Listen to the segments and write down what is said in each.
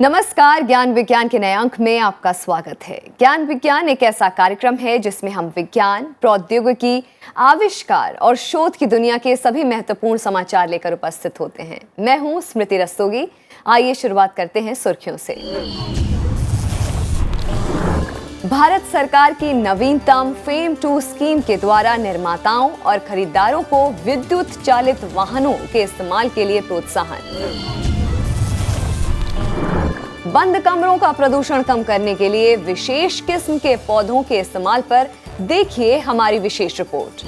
नमस्कार, ज्ञान विज्ञान के नए अंक में आपका स्वागत है। ज्ञान विज्ञान एक ऐसा कार्यक्रम है जिसमें हम विज्ञान, प्रौद्योगिकी, आविष्कार और शोध की दुनिया के सभी महत्वपूर्ण समाचार लेकर उपस्थित होते हैं। मैं हूं स्मृति रस्तोगी। आइए शुरुआत करते हैं सुर्खियों से। भारत सरकार की नवीनतम फेम 2 स्कीम के द्वारा निर्माताओं और खरीदारों को विद्युत चालित वाहनों के इस्तेमाल के लिए प्रोत्साहन। बंद कमरों का प्रदूषण कम करने के लिए विशेष किस्म के पौधों के इस्तेमाल पर देखिए हमारी विशेष रिपोर्ट।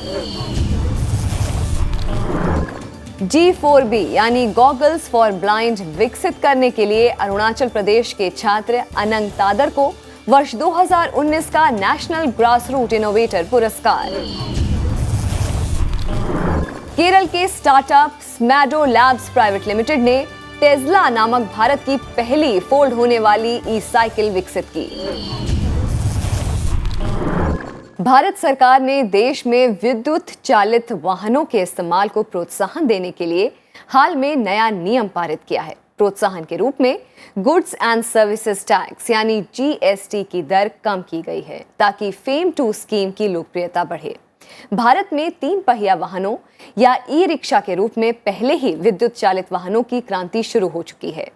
G4B यानी गॉगल्स फॉर ब्लाइंड विकसित करने के लिए अरुणाचल प्रदेश के छात्र अनंग तादर को वर्ष 2019 का नेशनल ग्रासरूट इनोवेटर पुरस्कार। केरल के स्टार्टअप स्मैडो लैब्स प्राइवेट लिमिटेड ने टेस्ला नामक भारत की पहली फोल्ड होने वाली ई साइकिल विकसित की। भारत सरकार ने देश में विद्युत चालित वाहनों के इस्तेमाल को प्रोत्साहन देने के लिए हाल में नया नियम पारित किया है। प्रोत्साहन के रूप में गुड्स एंड सर्विसेज टैक्स यानी GST की दर कम की गई है ताकि फेम 2 स्कीम की लोकप्रियता बढ़े। भारत में 3 पहिया वाहनों या ई रिक्शा के रूप में पहले ही विद्युत चालित वाहनों की क्रांति शुरू हो चुकी है।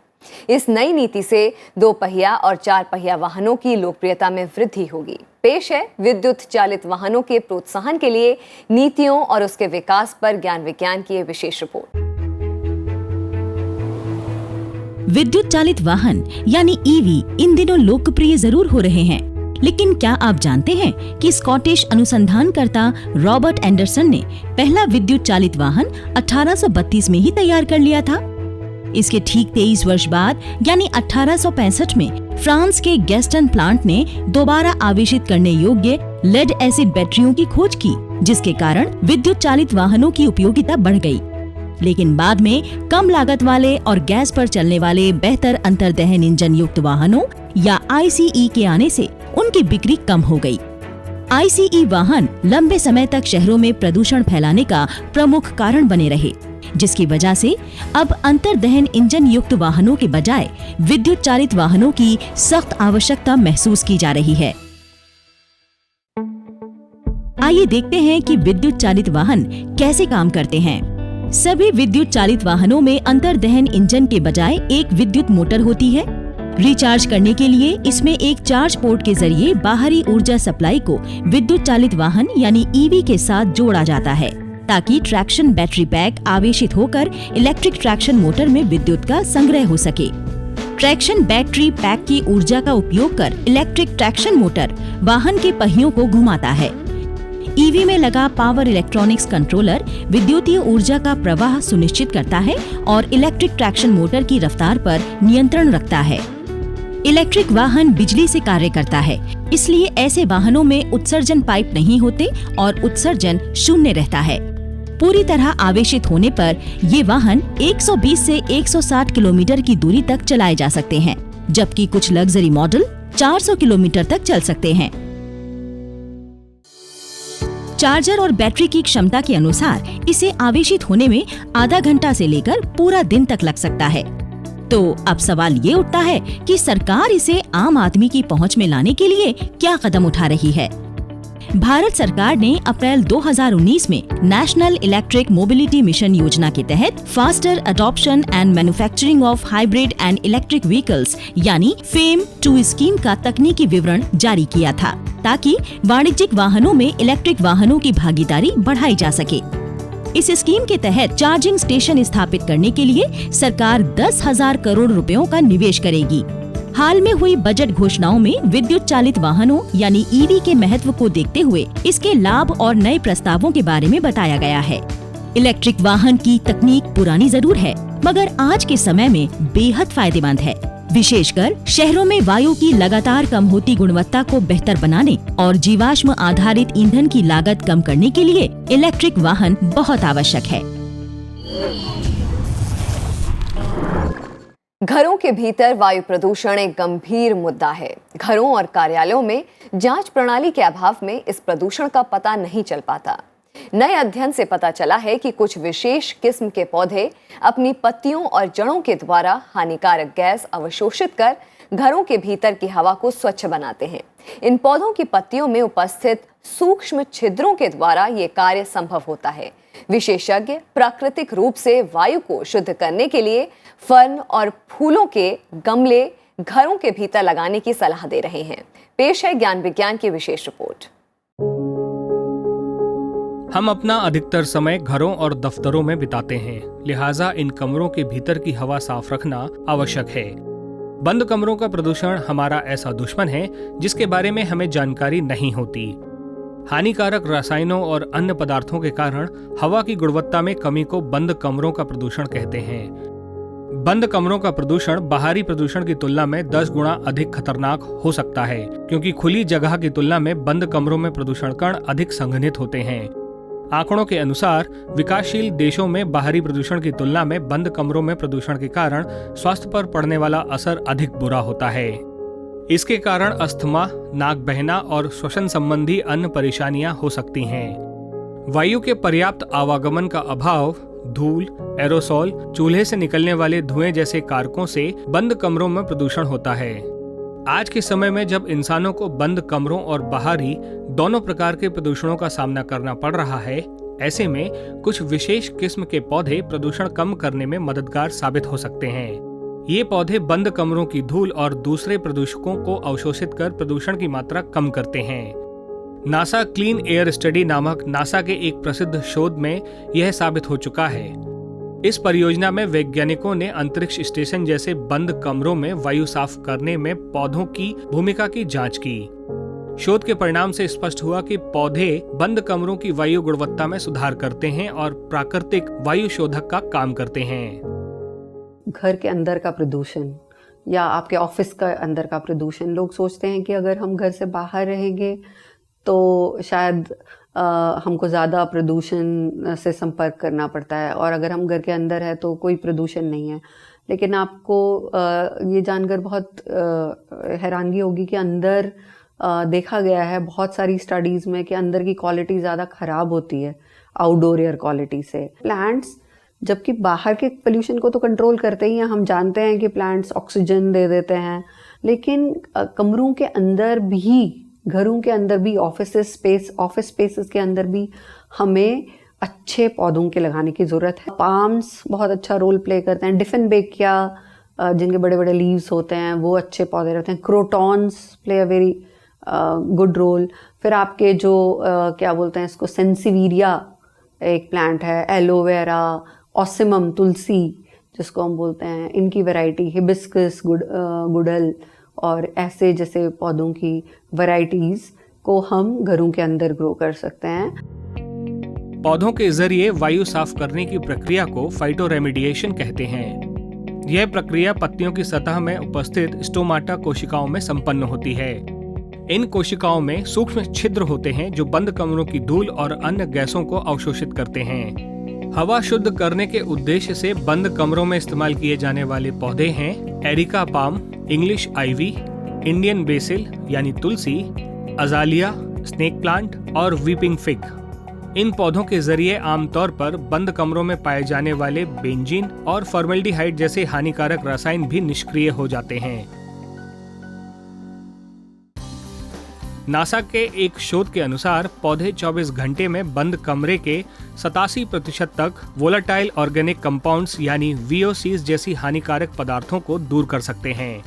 इस नई नीति से 2 पहिया और 4 पहिया वाहनों की लोकप्रियता में वृद्धि होगी। पेश है विद्युत चालित वाहनों के प्रोत्साहन के लिए नीतियों और उसके विकास पर ज्ञान विज्ञान की विशेष रिपोर्ट। विद्युत चालित वाहन यानी ईवी इन दिनों लोकप्रिय जरूर हो रहे हैं, लेकिन क्या आप जानते हैं कि स्कॉटिश अनुसंधानकर्ता रॉबर्ट एंडरसन ने पहला विद्युत चालित वाहन 1832 में ही तैयार कर लिया था। इसके ठीक 23 वर्ष बाद यानी 1865 में फ्रांस के गैस्टन प्लांट ने दोबारा आवेशित करने योग्य लेड एसिड बैटरियों की खोज की, जिसके कारण विद्युत चालित वाहनों की उपयोगिता बढ़ गई। लेकिन बाद में कम लागत वाले और गैस पर चलने वाले बेहतर अंतर्दहन इंजन युक्त वाहनों या ICE के आने से उनकी बिक्री कम हो गई। ICE वाहन लंबे समय तक शहरों में प्रदूषण फैलाने का प्रमुख कारण बने रहे, जिसकी वजह से अब अंतर्दहन इंजन युक्त वाहनों के बजाय विद्युत चालित वाहनों की सख्त आवश्यकता महसूस की जा रही है। आइए देखते हैं कि विद्युत चालित वाहन कैसे काम करते हैं। सभी विद्युत चालित वाहनों में अंतर्दहन इंजन के बजाय एक विद्युत मोटर होती है। रिचार्ज करने के लिए इसमें एक चार्ज पोर्ट के जरिए बाहरी ऊर्जा सप्लाई को विद्युत चालित वाहन यानी EV के साथ जोड़ा जाता है, ताकि ट्रैक्शन बैटरी पैक आवेशित होकर इलेक्ट्रिक ट्रैक्शन मोटर में विद्युत का संग्रह हो सके। ट्रैक्शन बैटरी पैक की ऊर्जा का उपयोग कर इलेक्ट्रिक ट्रैक्शन मोटर वाहन के पहियों को घुमाता है। EV में लगा पावर इलेक्ट्रॉनिक्स कंट्रोलर विद्युतीय ऊर्जा का प्रवाह सुनिश्चित करता है और इलेक्ट्रिक ट्रैक्शन मोटर की रफ्तार पर नियंत्रण रखता है। इलेक्ट्रिक वाहन बिजली से कार्य करता है, इसलिए ऐसे वाहनों में उत्सर्जन पाइप नहीं होते और उत्सर्जन शून्य रहता है। पूरी तरह आवेशित होने पर ये वाहन 120 से 160 किलोमीटर की दूरी तक चलाए जा सकते हैं, जबकि कुछ लग्जरी मॉडल 400 किलोमीटर तक चल सकते हैं। चार्जर और बैटरी की क्षमता के अनुसार इसे आवेशित होने में आधा घंटा से लेकर पूरा दिन तक लग सकता है। तो अब सवाल ये उठता है कि सरकार इसे आम आदमी की पहुंच में लाने के लिए क्या कदम उठा रही है। भारत सरकार ने अप्रैल 2019 में नेशनल इलेक्ट्रिक मोबिलिटी मिशन योजना के तहत faster adoption and manufacturing of hybrid and electric vehicles यानी फेम 2 स्कीम का तकनीकी विवरण जारी किया था, ताकि वाणिज्यिक वाहनों में इलेक्ट्रिक वाहनों की भागीदारी बढ़ाई जा सके। इस स्कीम के तहत चार्जिंग स्टेशन स्थापित करने के लिए सरकार 10,000 करोड़ रुपयों का निवेश करेगी। हाल में हुई बजट घोषणाओं में विद्युत चालित वाहनों यानी EV के महत्व को देखते हुए इसके लाभ और नए प्रस्तावों के बारे में बताया गया है। इलेक्ट्रिक वाहन की तकनीक पुरानी जरूर है, मगर आज के समय में बेहद फायदेमंद है। विशेषकर शहरों में वायु की लगातार कम होती गुणवत्ता को बेहतर बनाने और जीवाश्म आधारित ईंधन की लागत कम करने के लिए इलेक्ट्रिक वाहन बहुत आवश्यक है। घरों के भीतर वायु प्रदूषण एक गंभीर मुद्दा है। घरों और कार्यालयों में जांच प्रणाली के अभाव में इस प्रदूषण का पता नहीं चल पाता। नए अध्ययन से पता चला है कि कुछ विशेष किस्म के पौधे अपनी पत्तियों और जड़ों के द्वारा हानिकारक गैस अवशोषित कर घरों के भीतर की हवा को स्वच्छ बनाते हैं। इन पौधों की पत्तियों में उपस्थित सूक्ष्म छिद्रों के द्वारा ये कार्य संभव होता है। विशेषज्ञ प्राकृतिक रूप से वायु को शुद्ध करने के लिए फर्न और फूलों के गमले घरों के भीतर लगाने की सलाह दे रहे हैं। पेश है ज्ञान विज्ञान की विशेष रिपोर्ट। हम अपना अधिकतर समय घरों और दफ्तरों में बिताते हैं, लिहाजा इन कमरों के भीतर की हवा साफ रखना आवश्यक है। बंद कमरों का प्रदूषण हमारा ऐसा दुश्मन है जिसके बारे में हमें जानकारी नहीं होती। हानिकारक रसायनों और अन्य पदार्थों के कारण हवा की गुणवत्ता में कमी को बंद कमरों का प्रदूषण कहते हैं। बंद कमरों का प्रदूषण बाहरी प्रदूषण की तुलना में 10 गुना अधिक खतरनाक हो सकता है, क्योंकि खुली जगह की तुलना में बंद कमरों में प्रदूषण कण अधिक संघनित होते हैं। आंकड़ों के अनुसार विकासशील देशों में बाहरी प्रदूषण की तुलना में बंद कमरों में प्रदूषण के कारण स्वास्थ्य पर पड़ने वाला असर अधिक बुरा होता है। इसके कारण अस्थमा, नाक बहना और श्वसन संबंधी अन्य परेशानियां हो सकती हैं। वायु के पर्याप्त आवागमन का अभाव, धूल, एरोसोल, चूल्हे से निकलने वाले धुएं जैसे कारकों से बंद कमरों में प्रदूषण होता है। आज के समय में जब इंसानों को बंद कमरों और बाहरी दोनों प्रकार के प्रदूषणों का सामना करना पड़ रहा है, ऐसे में कुछ विशेष किस्म के पौधे प्रदूषण कम करने में मददगार साबित हो सकते हैं। ये पौधे बंद कमरों की धूल और दूसरे प्रदूषकों को अवशोषित कर प्रदूषण की मात्रा कम करते हैं। नासा क्लीन एयर स्टडी नामक नासा के एक प्रसिद्ध शोध में यह साबित हो चुका है। इस परियोजना में वैज्ञानिकों ने अंतरिक्ष स्टेशन जैसे बंद कमरों में वायु साफ करने में पौधों की भूमिका की जांच की। शोध के परिणाम से स्पष्ट हुआ कि पौधे बंद कमरों की वायु गुणवत्ता में सुधार करते हैं और प्राकृतिक वायु शोधक का काम करते हैं। घर के अंदर का प्रदूषण या आपके ऑफिस का अंदर का प्रदूषण, लोग सोचते हैं कि अगर हम घर से बाहर रहेंगे तो शायद हमको ज़्यादा प्रदूषण से संपर्क करना पड़ता है, और अगर हम घर के अंदर है तो कोई प्रदूषण नहीं है। लेकिन आपको ये जानकर बहुत हैरानगी होगी कि अंदर देखा गया है बहुत सारी स्टडीज़ में कि अंदर की क्वालिटी ज़्यादा ख़राब होती है आउटडोर एयर क्वालिटी से। प्लांट्स जबकि बाहर के पोल्यूशन को तो कंट्रोल करते ही हैं, हम जानते हैं कि प्लांट्स ऑक्सीजन दे देते हैं, लेकिन कमरों के अंदर भी, घरों के अंदर भी, ऑफिस स्पेसेस के अंदर भी हमें अच्छे पौधों के लगाने की ज़रूरत है। पाम्स बहुत अच्छा रोल प्ले करते हैं। डिफेनबेकिया जिनके बड़े बड़े लीव्स होते हैं वो अच्छे पौधे रहते हैं। Crotons play a very good role. फिर आपके जो क्या बोलते हैं इसको, सेंसिविरिया एक प्लांट है, एलोवेरा, ऑसिमम तुलसी जिसको हम बोलते हैं, इनकी वैरायटी, हिबिस्कस, गुड़हल और ऐसे जैसे पौधों की वैरायटीज को हम घरों के अंदर ग्रो कर सकते हैं। पौधों के जरिए वायु साफ करने की प्रक्रिया को फाइटोरेमिडिएशन कहते हैं। यह प्रक्रिया पत्तियों की सतह में उपस्थित स्टोमाटा कोशिकाओं में संपन्न होती है। इन कोशिकाओं में सूक्ष्म छिद्र होते हैं जो बंद कमरों की धूल और अन्य गैसों को अवशोषित करते हैं। हवा शुद्ध करने के उद्देश्य से बंद कमरों में इस्तेमाल किए जाने वाले पौधे हैं areca palm, English ivy, Indian basil यानी तुलसी, अजालिया, स्नेक प्लांट और वीपिंग फिग। इन पौधों के जरिए आमतौर पर बंद कमरों में पाए जाने वाले बेंजीन और फॉर्मल्डिहाइड जैसे हानिकारक रसायन भी निष्क्रिय हो जाते हैं। नासा के एक शोध के अनुसार पौधे 24 घंटे में बंद कमरे के 87% तक वोलेटाइल ऑर्गेनिक कंपाउंड्स यानी VOCs जैसी हानिकारक पदार्थों को दूर कर सकते हैं।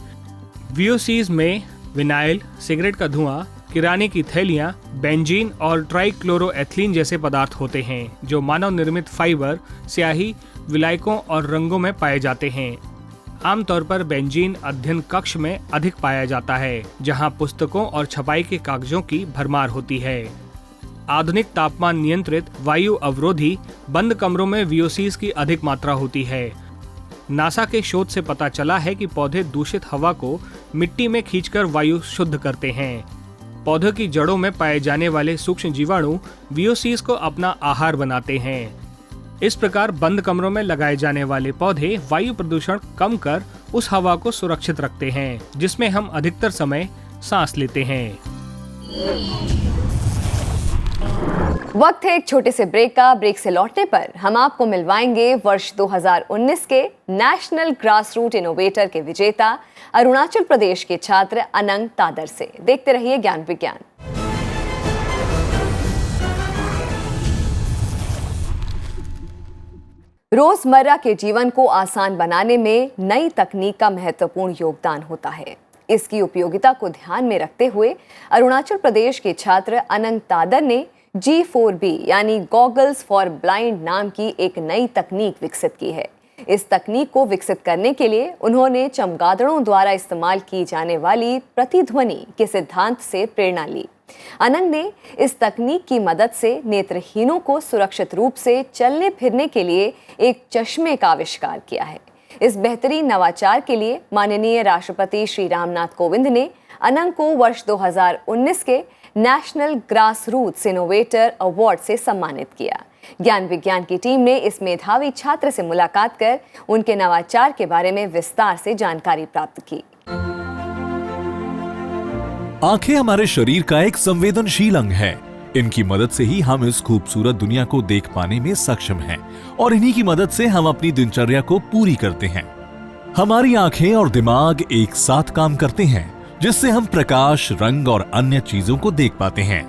VOCs में विनाइल, सिगरेट का धुआं, किराने की थैलियां, बेंजीन और ट्राइक्लोरोएथिलीन जैसे पदार्थ होते हैं जो मानव निर्मित फाइबर, स्याही, विलायकों और रंगों में पाए जाते हैं। आमतौर पर बेंजीन अध्ययन कक्ष में अधिक पाया जाता है, जहां पुस्तकों और छपाई के कागजों की भरमार होती है। आधुनिक तापमान नियंत्रित वायु अवरोधी बंद कमरों में VOCs की अधिक मात्रा होती है। नासा के शोध से पता चला है कि पौधे दूषित हवा को मिट्टी में खींचकर वायु शुद्ध करते हैं। पौधों की जड़ों में पाए जाने वाले सूक्ष्म जीवाणु VOCs को अपना आहार बनाते हैं। इस प्रकार बंद कमरों में लगाए जाने वाले पौधे वायु प्रदूषण कम कर उस हवा को सुरक्षित रखते हैं जिसमें हम अधिकतर समय सांस लेते हैं। वक्त है एक छोटे से ब्रेक का। ब्रेक से लौटने पर हम आपको मिलवाएंगे वर्ष 2019 के नेशनल ग्रास रूट इनोवेटर के विजेता अरुणाचल प्रदेश के छात्र अनंग तादर से। देखते रहिए ज्ञान विज्ञान। रोजमर्रा के जीवन को आसान बनाने में नई तकनीक का महत्वपूर्ण योगदान होता है। इसकी उपयोगिता को ध्यान में रखते हुए अरुणाचल प्रदेश के छात्र अनंग तादर ने G4B यानी गॉगल्स फॉर ब्लाइंड नाम की एक नई तकनीक विकसित की है। इस तकनीक को विकसित करने के लिए उन्होंने चमगादड़ों द्वारा इस्तेमाल की जाने वाली प्रतिध्वनि के सिद्धांत से प्रेरणा ली। अनंग ने इस तकनीक की मदद से नेत्रहीनों को सुरक्षित रूप से चलने फिरने के लिए एक चश्मे का आविष्कार किया है। इस बेहतरीन नवाचार के लिए माननीय राष्ट्रपति श्री रामनाथ कोविंद ने अनंग को वर्ष 2019 के national grass roots innovator award से सम्मानित किया। ज्ञान विज्ञान की टीम ने इस मेधावी छात्र से मुलाकात कर उनके नवाचार के बारे में विस्तार से जानकारी प्राप्त की। आंखें हमारे शरीर का एक संवेदनशील अंग है। इनकी मदद से ही हम इस खूबसूरत दुनिया को देख पाने में सक्षम हैं और इन्हीं की मदद से हम अपनी दिनचर्या को पूरी करते हैं। हमारी आंखें और दिमाग एक साथ काम करते हैं, जिससे हम प्रकाश, रंग और अन्य चीजों को देख पाते हैं।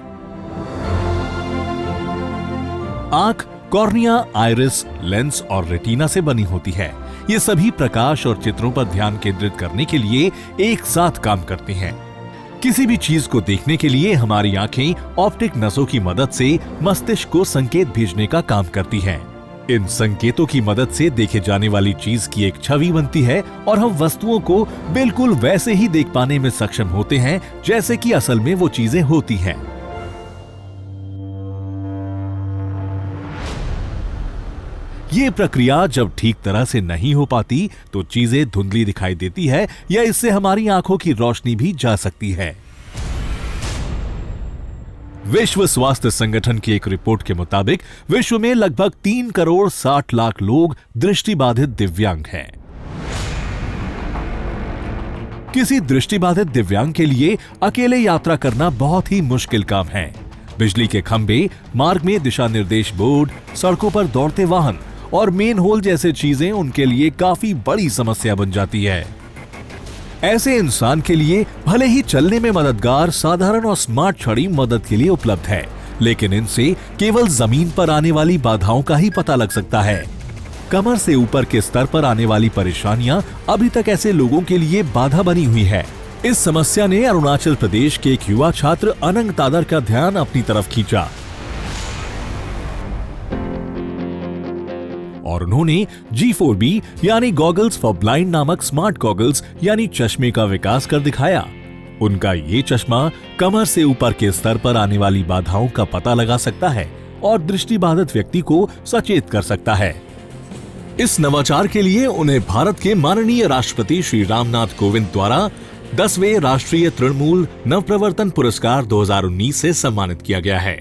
आंख कॉर्निया, आइरिस, लेंस और रेटिना से बनी होती है। ये सभी प्रकाश और चित्रों पर ध्यान केंद्रित करने के लिए एक साथ काम करते हैं। किसी भी चीज को देखने के लिए हमारी आंखें ऑप्टिक नसों की मदद से मस्तिष्क को संकेत भेजने का काम करती हैं। इन संकेतों की मदद से देखे जाने वाली चीज की एक छवि बनती है और हम वस्तुओं को बिल्कुल वैसे ही देख पाने में सक्षम होते हैं जैसे कि असल में वो चीजें होती हैं। ये प्रक्रिया जब ठीक तरह से नहीं हो पाती तो चीजें धुंधली दिखाई देती है या इससे हमारी आंखों की रोशनी भी जा सकती है। विश्व स्वास्थ्य संगठन की एक रिपोर्ट के मुताबिक विश्व में लगभग 3 करोड़ 60 लाख लोग दृष्टिबाधित दिव्यांग हैं। किसी दृष्टिबाधित दिव्यांग के लिए अकेले यात्रा करना बहुत ही मुश्किल काम है। बिजली के खंभे, मार्ग में दिशा निर्देश बोर्ड, सड़कों पर दौड़ते वाहन और मेन होल जैसे चीजें उनके लिए काफी बड़ी समस्या बन जाती है। ऐसे इंसान के लिए भले ही चलने में मददगार साधारण और स्मार्ट छड़ी मदद के लिए उपलब्ध है, लेकिन इनसे केवल जमीन पर आने वाली बाधाओं का ही पता लग सकता है। कमर से ऊपर के स्तर पर आने वाली परेशानियां अभी तक ऐसे लोगों के लिए बाधा बनी हुई है। इस समस्या ने अरुणाचल प्रदेश के एक युवा छात्र अनंग तादर का ध्यान अपनी तरफ खींचा और उन्होंने G4B यानी गॉगल्स फॉर ब्लाइंड नामक स्मार्ट गॉगल्स यानी चश्मे का विकास कर दिखाया। उनका ये चश्मा कमर से ऊपर के स्तर पर आने वाली बाधाओं का पता लगा सकता है और दृष्टिबाधित व्यक्ति को सचेत कर सकता है। इस नवाचार के लिए उन्हें भारत के माननीय राष्ट्रपति श्री रामनाथ कोविंद द्वारा 10वें राष्ट्रीय तृणमूल नवप्रवर्तन पुरस्कार 2019 से सम्मानित किया गया है।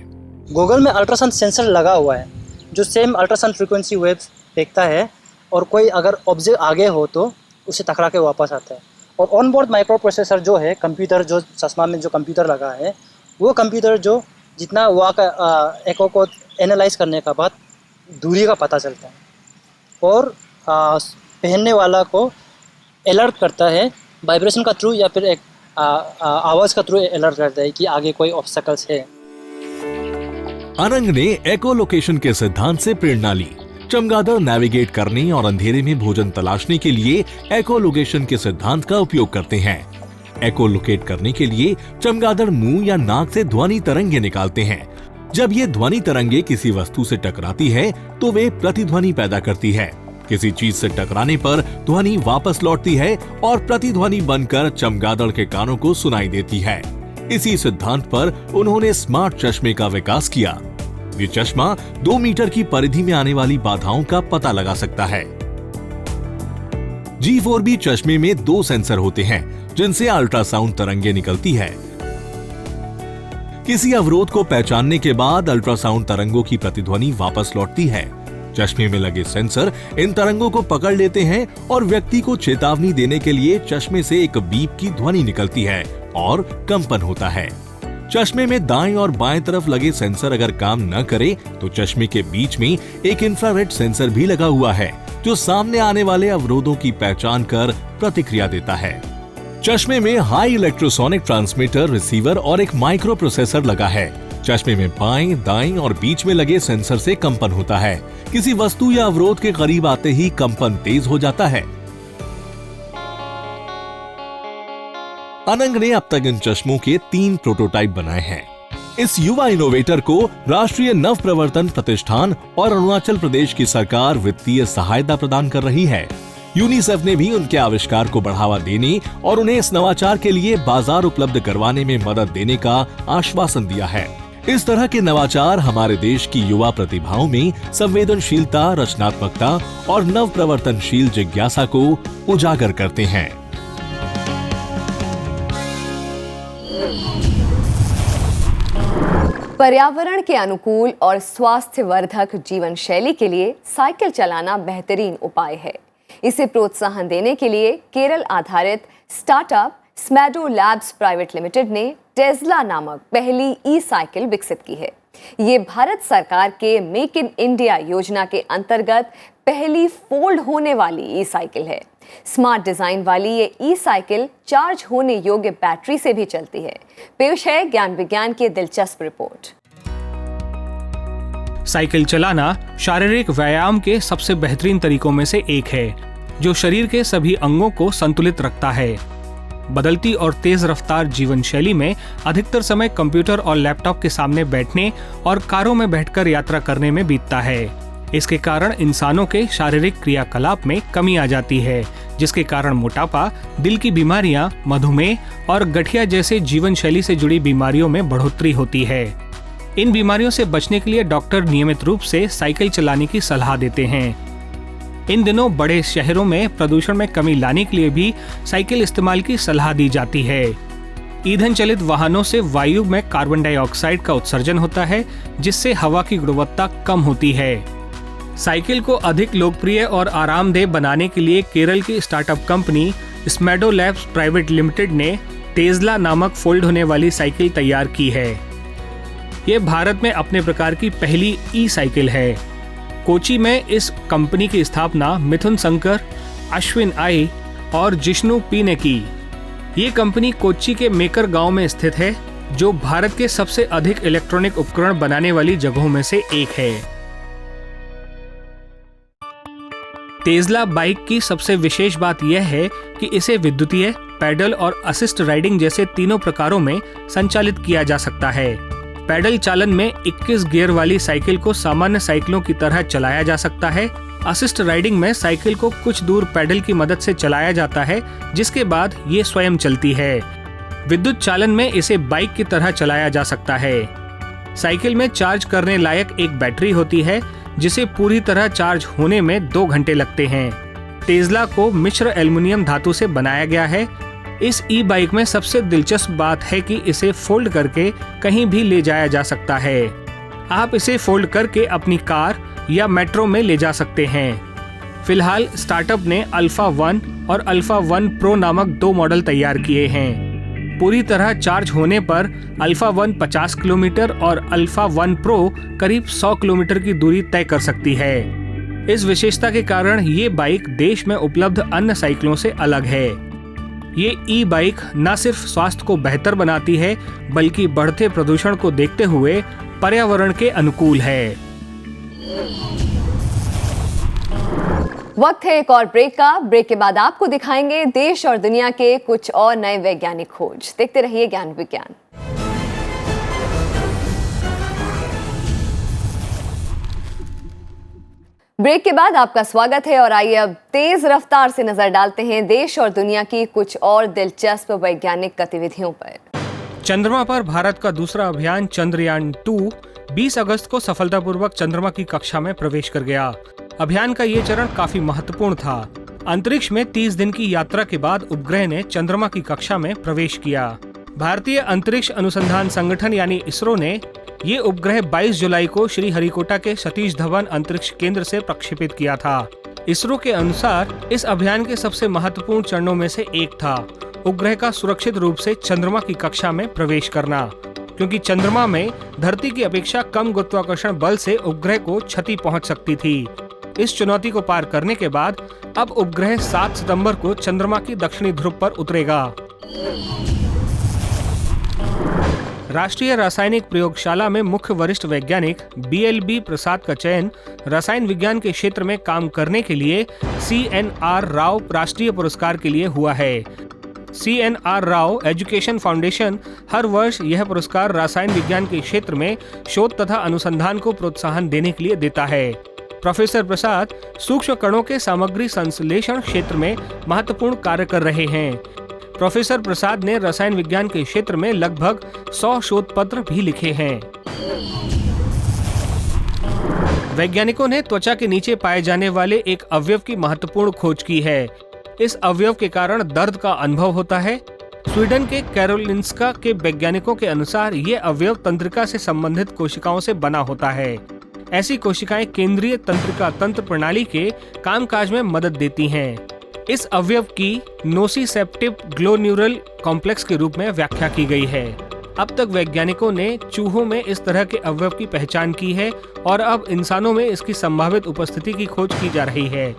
गूगल में अल्ट्रासाउंड सेंसर लगा हुआ है जो सेम अल्ट्रासाउंड फ्रीक्वेंसी वेव्स देखता है और कोई अगर ऑब्जेक्ट आगे हो तो उसे टकरा के वापस आता है। और ऑन बोर्ड माइक्रो प्रोसेसर जो है, कंप्यूटर जो चश्मा में जो कंप्यूटर लगा है, वो कंप्यूटर जो जितना वहाँ का एको को एनालाइज करने के बाद दूरी का पता चलता है और पहनने वाला को अलर्ट करता है वाइब्रेशन का थ्रू या फिर एक आवाज़ का थ्रू अलर्ट करता है कि आगे कोई ऑब्स्टेकल्स है। अनंग ने एको लोकेशन के सिद्धांत से प्रेरणा ली। चमगादड़ नेविगेट करने और अंधेरे में भोजन तलाशने के लिए एको लोकेशन के सिद्धांत का उपयोग करते हैं। एको लोकेट करने के लिए चमगादड़ मुंह या नाक से ध्वनि तरंगे निकालते हैं। जब ये ध्वनि तरंगे किसी वस्तु से टकराती है तो वे प्रतिध्वनि पैदा करती है। किसी चीज से टकराने पर ध्वनि वापस लौटती है और प्रतिध्वनि बनकर चमगादड़ के कानों को सुनाई देती है। इसी सिद्धांत पर उन्होंने स्मार्ट चश्मे का विकास किया। ये चश्मा 2 मीटर की परिधि में आने वाली बाधाओं का पता लगा सकता है। G4B चश्मे में 2 सेंसर होते हैं जिनसे अल्ट्रासाउंड तरंगे निकलती है। किसी अवरोध को पहचानने के बाद अल्ट्रासाउंड तरंगों की प्रतिध्वनि वापस लौटती है। चश्मे में लगे सेंसर इन तरंगों को पकड़ लेते हैं और व्यक्ति को चेतावनी देने के लिए चश्मे से एक बीप की ध्वनि निकलती है और कंपन होता है। चश्मे में दाएं और बाएं तरफ लगे सेंसर अगर काम न करे तो चश्मे के बीच में एक इंफ्रारेड सेंसर भी लगा हुआ है जो सामने आने वाले अवरोधों की पहचान कर प्रतिक्रिया देता है। चश्मे में हाई इलेक्ट्रोसोनिक ट्रांसमीटर, रिसीवर और एक माइक्रो प्रोसेसर लगा है। चश्मे में बाएं, दाएं और बीच में लगे सेंसर से कंपन होता है। किसी वस्तु या अवरोध के करीब आते ही कंपन तेज हो जाता है। अनंग ने अब तक इन चश्मों के 3 प्रोटोटाइप बनाए हैं। इस युवा इनोवेटर को राष्ट्रीय नव प्रवर्तन प्रतिष्ठान और अरुणाचल प्रदेश की सरकार वित्तीय सहायता प्रदान कर रही है। यूनिसेफ ने भी उनके आविष्कार को बढ़ावा देने और उन्हें इस नवाचार के लिए बाजार उपलब्ध करवाने में मदद देने का आश्वासन दिया है। इस तरह के नवाचार हमारे देश की युवा प्रतिभाओं में संवेदनशीलता, रचनात्मकता और नव प्रवर्तनशील जिज्ञासा को उजागर करते हैं। पर्यावरण के अनुकूल और स्वास्थ्यवर्धक जीवन शैली के लिए साइकिल चलाना बेहतरीन उपाय है। इसे प्रोत्साहन देने के लिए केरल आधारित स्टार्टअप स्मैडो लैब्स प्राइवेट लिमिटेड ने टेस्ला नामक पहली ई साइकिल विकसित की है। ये भारत सरकार के मेक इन इंडिया योजना के अंतर्गत पहली फोल्ड होने वाली ई साइकिल है। स्मार्ट डिजाइन वाली ये ई साइकिल चार्ज होने योग्य बैटरी से भी चलती है। पेश है ज्ञान विज्ञान की दिलचस्प रिपोर्ट। साइकिल चलाना शारीरिक व्यायाम के सबसे बेहतरीन तरीकों में से एक है, जो शरीर के सभी अंगों को संतुलित रखता है। बदलती और तेज रफ्तार जीवन शैली में अधिकतर समय कंप्यूटर और लैपटॉप के सामने बैठने और कारों में बैठकर यात्रा करने में बीतता है। इसके कारण इंसानों के शारीरिक क्रियाकलाप में कमी आ जाती है, जिसके कारण मोटापा, दिल की बीमारियां, मधुमेह और गठिया जैसे जीवन शैली से जुड़ी बीमारियों में बढ़ोतरी होती है। इन बीमारियों से बचने के लिए डॉक्टर नियमित रूप से साइकिल चलाने की सलाह देते हैं। इन दिनों बड़े शहरों में प्रदूषण में कमी लाने के लिए भी साइकिल इस्तेमाल की सलाह दी जाती है। ईंधन चलित वाहनों से वायु में कार्बन डाइऑक्साइड का उत्सर्जन होता है, जिससे हवा की गुणवत्ता कम होती है। साइकिल को अधिक लोकप्रिय और आरामदेह बनाने के लिए केरल की startup company Smaddo labs private limited ने टेस्ला नामक फोल्ड होने वाली साइकिल तैयार की है। ये भारत में अपने प्रकार की पहली ई साइकिल है। कोची में इस कंपनी की स्थापना मिथुन शंकर, अश्विन आई और जिष्णु पी ने की। ये कंपनी कोच्चि के मेकर गांव में स्थित है, जो भारत के सबसे अधिक इलेक्ट्रॉनिक उपकरण बनाने वाली जगहों में से एक है। टेस्ला बाइक की सबसे विशेष बात यह है कि इसे विद्युतीय, पैडल और असिस्ट राइडिंग जैसे तीनों प्रकारों में संचालित किया जा सकता है। पैडल चालन में 21 गियर वाली साइकिल को सामान्य साइकिलों की तरह चलाया जा सकता है। असिस्ट राइडिंग में साइकिल को कुछ दूर पैडल की मदद से चलाया जाता है, जिसके बाद ये स्वयं चलती है। विद्युत चालन में इसे बाइक की तरह चलाया जा सकता है। साइकिल में चार्ज करने लायक एक बैटरी होती है, जिसे पूरी तरह चार्ज होने में 2 घंटे लगते हैं। टेस्ला को मिश्र एल्युमिनियम धातु से बनाया गया है। इस ई बाइक में सबसे दिलचस्प बात है कि इसे फोल्ड करके कहीं भी ले जाया जा सकता है। आप इसे फोल्ड करके अपनी कार या मेट्रो में ले जा सकते हैं। फिलहाल स्टार्टअप ने अल्फा 1 और अल्फा 1 प्रो नामक 2 मॉडल तैयार किए हैं। पूरी तरह चार्ज होने पर अल्फा 1 50 किलोमीटर और अल्फा 1 प्रो करीब 100 किलोमीटर की दूरी तय कर सकती है। इस विशेषता के कारण ये बाइक देश में उपलब्ध अन्य साइकिलों से अलग है। ये ई बाइक न सिर्फ स्वास्थ्य को बेहतर बनाती है, बल्कि बढ़ते प्रदूषण को देखते हुए पर्यावरण के अनुकूल है। वक्त है एक और ब्रेक का। ब्रेक के बाद आपको दिखाएंगे देश और दुनिया के कुछ और नए वैज्ञानिक खोज। देखते रहिए ज्ञान विज्ञान। ब्रेक के बाद आपका स्वागत है और आइए अब तेज रफ्तार से नजर डालते हैं देश और दुनिया की कुछ और दिलचस्प वैज्ञानिक गतिविधियों पर। चंद्रमा पर भारत का दूसरा अभियान चंद्रयान 2 20 अगस्त को सफलतापूर्वक चंद्रमा की कक्षा में प्रवेश कर गया। अभियान का ये चरण काफी महत्वपूर्ण था। अंतरिक्ष में 30 दिन की यात्रा के बाद उपग्रह ने चंद्रमा की कक्षा में प्रवेश किया। भारतीय अंतरिक्ष अनुसंधान संगठन यानी इसरो ने ये उपग्रह 22 जुलाई को श्रीहरिकोटा के सतीश धवन अंतरिक्ष केंद्र से प्रक्षेपित किया था। इसरो के अनुसार इस अभियान के सबसे महत्वपूर्ण चरणों में से एक था उपग्रह का सुरक्षित रूप से चंद्रमा की कक्षा में प्रवेश करना। क्योंकि चंद्रमा में धरती की अपेक्षा कम गुरुत्वाकर्षण बल से उपग्रह को क्षति पहुंच सकती थी। इस चुनौती को पार करने के बाद अब उपग्रह 7 सितंबर को चंद्रमा की दक्षिणी ध्रुव पर उतरेगा। राष्ट्रीय रासायनिक प्रयोगशाला में मुख्य वरिष्ठ वैज्ञानिक BLB प्रसाद का चयन रसायन विज्ञान के क्षेत्र में काम करने के लिए CNR राव राष्ट्रीय पुरस्कार के लिए हुआ है। CNR राव एजुकेशन फाउंडेशन हर वर्ष यह पुरस्कार रसायन विज्ञान के क्षेत्र में शोध तथा अनुसंधान को प्रोत्साहन देने के लिए देता है। प्रोफेसर प्रसाद सूक्ष्म कणों के सामग्री संश्लेषण क्षेत्र में महत्वपूर्ण कार्य कर रहे हैं। प्रोफेसर प्रसाद ने रसायन विज्ञान के क्षेत्र में लगभग 100 शोध पत्र भी लिखे हैं। वैज्ञानिकों ने त्वचा के नीचे पाए जाने वाले एक अवयव की महत्वपूर्ण खोज की है। इस अवयव के कारण दर्द का अनुभव होता है। स्वीडन के कैरोलिंस्का के वैज्ञानिकों के अनुसार ये अवयव तंत्रिका से संबंधित कोशिकाओं से बना होता है। ऐसी कोशिकाएं केंद्रीय तंत्रिका तंत्र प्रणाली के कामकाज में मदद देती हैं। इस अवयव की नोसिसेप्टिव ग्लोन्यूरल कॉम्प्लेक्स के रूप में व्याख्या की गई है। अब तक वैज्ञानिकों ने चूहों में इस तरह के अवयव की पहचान की है और अब इंसानों में इसकी संभावित उपस्थिति की खोज की जा रही है।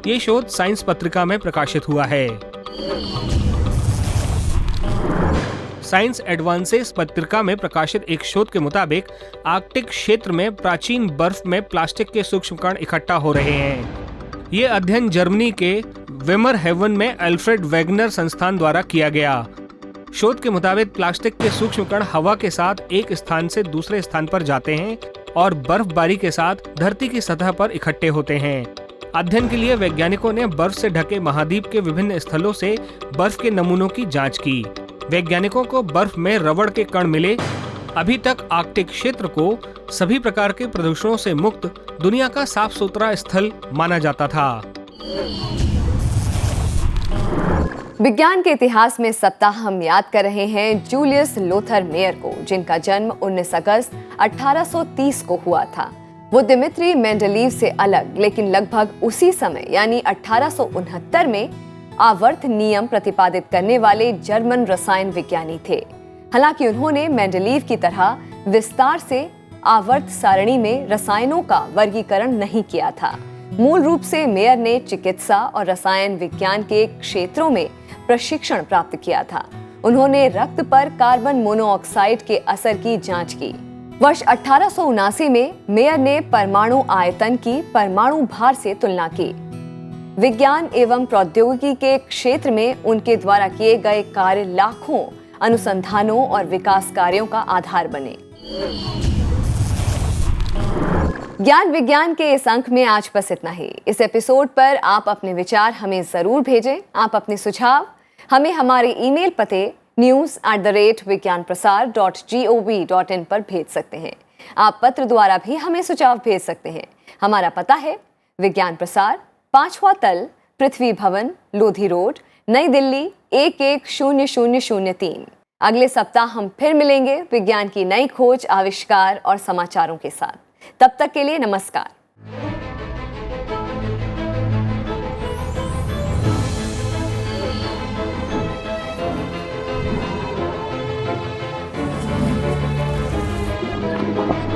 ये शोध साइंस पत्रिका में प्रकाशित हुआ है। साइंस एडवांसेस पत्रिका में प्रकाशित एक शोध के मुताबिक आर्कटिक क्षेत्र में प्राचीन बर्फ में प्लास्टिक के सूक्ष्म कण इकट्ठा हो रहे हैं। ये अध्ययन जर्मनी के वेमरहेवन में अल्फ्रेड वेगनर संस्थान द्वारा किया गया। शोध के मुताबिक प्लास्टिक के सूक्ष्म कण हवा के साथ एक स्थान से दूसरे स्थान पर जाते हैं और बर्फबारी के साथ धरती की सतह पर इकट्ठे होते हैं। अध्ययन के लिए वैज्ञानिकों ने बर्फ से ढके महाद्वीप के विभिन्न स्थलों से बर्फ के नमूनों की जांच की। वैज्ञानिकों को बर्फ में रबड़ के कण मिले। अभी तक आर्कटिक क्षेत्र को सभी प्रकार के प्रदूषणों से मुक्त दुनिया का साफ सुथरा स्थल माना जाता था। विज्ञान के इतिहास में सप्ताह हम याद कर रहे हैं जूलियस लोथर मेयर को, जिनका जन्म 19 अगस्त 1830 को हुआ था। वो दिमित्री मेंडेलीव से अलग लेकिन लगभग उसी समय यानी 1869 में आवर्त नियम प्रतिपादित करने वाले जर्मन रसायन विज्ञानी थे। हालांकि उन्होंने मेंडेलीव की तरह विस्तार से आवर्त सारणी में रसायनों का वर्गीकरण नहीं किया था। मूल रूप से मेयर ने चिकित्सा और रसायन विज्ञान के क्षेत्रों में प्रशिक्षण प्राप्त किया था। उन्होंने रक्त पर कार्बन मोनोऑक्साइड के असर की जांच की। वर्ष 1879 में मेयर ने परमाणु आयतन की परमाणु भार से तुलना की। विज्ञान एवं प्रौद्योगिकी के क्षेत्र में उनके द्वारा किए गए कार्य लाखों अनुसंधानों और विकास कार्यों का आधार बने। ज्ञान विज्ञान के इस अंक में आज बस इतना ही। इस एपिसोड पर आप अपने विचार हमें जरूर भेजें। आप अपने सुझाव हमें हमारे ईमेल पते news@vigyanprasar.gov.in पर भेज सकते हैं। आप पत्र द्वारा भी हमें सुझाव भेज सकते हैं। हमारा पता है विज्ञान प्रसार, 5वां तल, पृथ्वी भवन, लोधी रोड, नई दिल्ली 110003। अगले सप्ताह हम फिर मिलेंगे विज्ञान की नई खोज, आविष्कार और समाचारों के साथ। तब तक के लिए नमस्कार। Thank you.